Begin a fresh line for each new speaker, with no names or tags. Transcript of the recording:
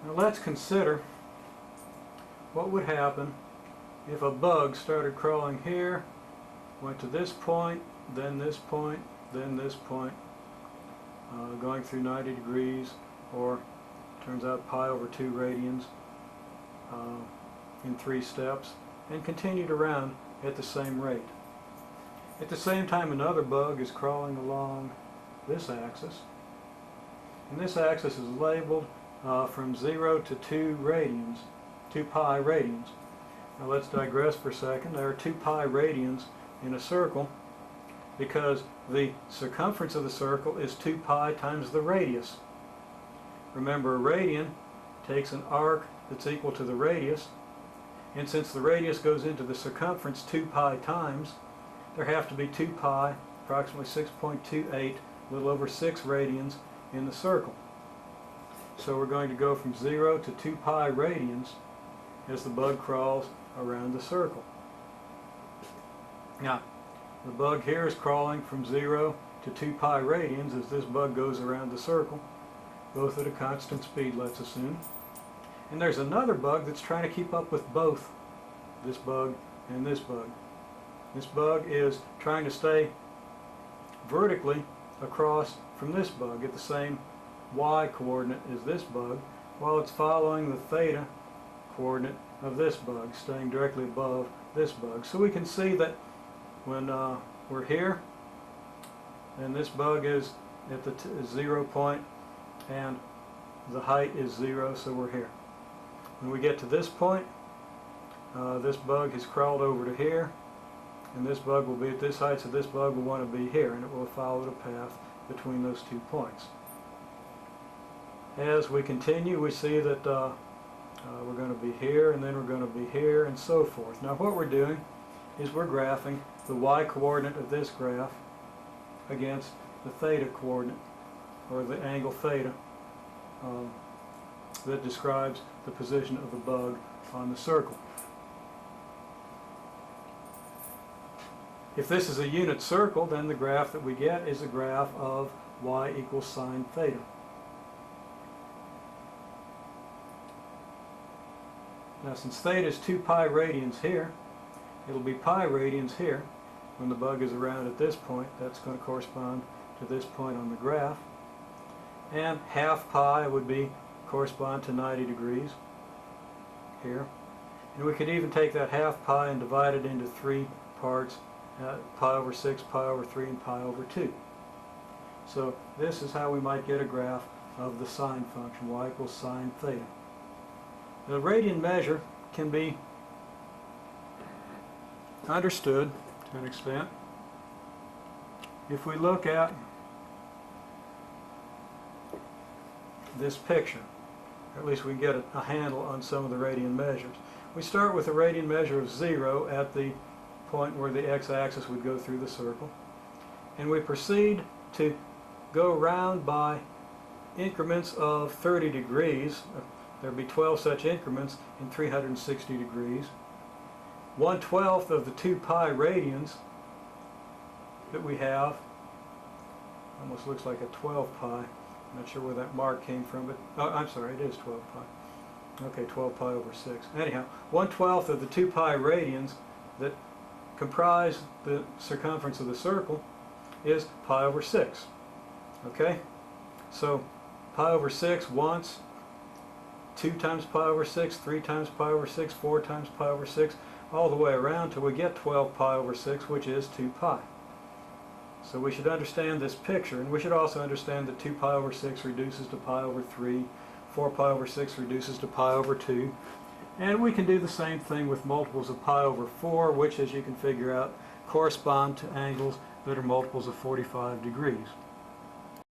Now let's consider what would happen if a bug started crawling here, went to this point, then this point, then this point, going through 90 degrees, or turns out pi over 2 radians in 3 steps, and continued around at the same rate. At the same time, another bug is crawling along this axis, and this axis is labeled from 0 to 2 radians, 2 pi radians. Now let's digress for a second. There are 2 pi radians in a circle because the circumference of the circle is 2 pi times the radius. Remember, a radian takes an arc that's equal to the radius, and since the radius goes into the circumference 2 pi times, there have to be 2 pi, approximately 6.28, a little over 6 radians in the circle. So we're going to go from 0 to 2 pi radians as the bug crawls around the circle. Now, the bug here is crawling from 0 to 2 pi radians as this bug goes around the circle, both at a constant speed, let's assume. And there's another bug that's trying to keep up with both this bug and this bug. This bug is trying to stay vertically across from this bug at the same y coordinate as this bug, while it's following the theta coordinate of this bug, staying directly above this bug. So we can see that when we're here, and this bug is at the 0 point, and the height is 0, so we're here. When we get to this point, this bug has crawled over to here, and this bug will be at this height, so this bug will want to be here, and it will follow the path between those 2 points. As we continue, we see that we're going to be here, and then we're going to be here, and so forth. Now what we're doing is we're graphing the y coordinate of this graph against the theta coordinate, or the angle theta, that describes the position of the bug on the circle. If this is a unit circle, then the graph that we get is a graph of y equals sine theta. Now since theta is 2 pi radians here, it'll be pi radians here when the bug is around at this point. That's going to correspond to this point on the graph. And half pi would correspond to 90 degrees here. And we could even take that half pi and divide it into 3 parts, pi over 6, pi over 3, and pi over 2. So this is how we might get a graph of the sine function, y equals sine theta. The radian measure can be understood to an extent if we look at this picture. At least we get a handle on some of the radian measures. We start with a radian measure of 0 at the point where the x-axis would go through the circle, and we proceed to go around by increments of 30 degrees. There would be 12 such increments in 360 degrees. 1/12 of the 2 pi radians that we have, almost looks like a 12 pi. I'm not sure where that mark came from, but oh, I'm sorry, it is 12 pi. Okay, 12 pi over 6. Anyhow, 1/12 of the 2 pi radians that comprise the circumference of the circle is pi over 6. Okay? So pi over 6 once, 2 times pi over 6, 3 times pi over 6, 4 times pi over 6, all the way around till we get 12 pi over 6, which is 2 pi. So we should understand this picture, and we should also understand that 2 pi over 6 reduces to pi over 3, 4 pi over 6 reduces to pi over 2, and we can do the same thing with multiples of pi over 4, which, as you can figure out, correspond to angles that are multiples of 45 degrees.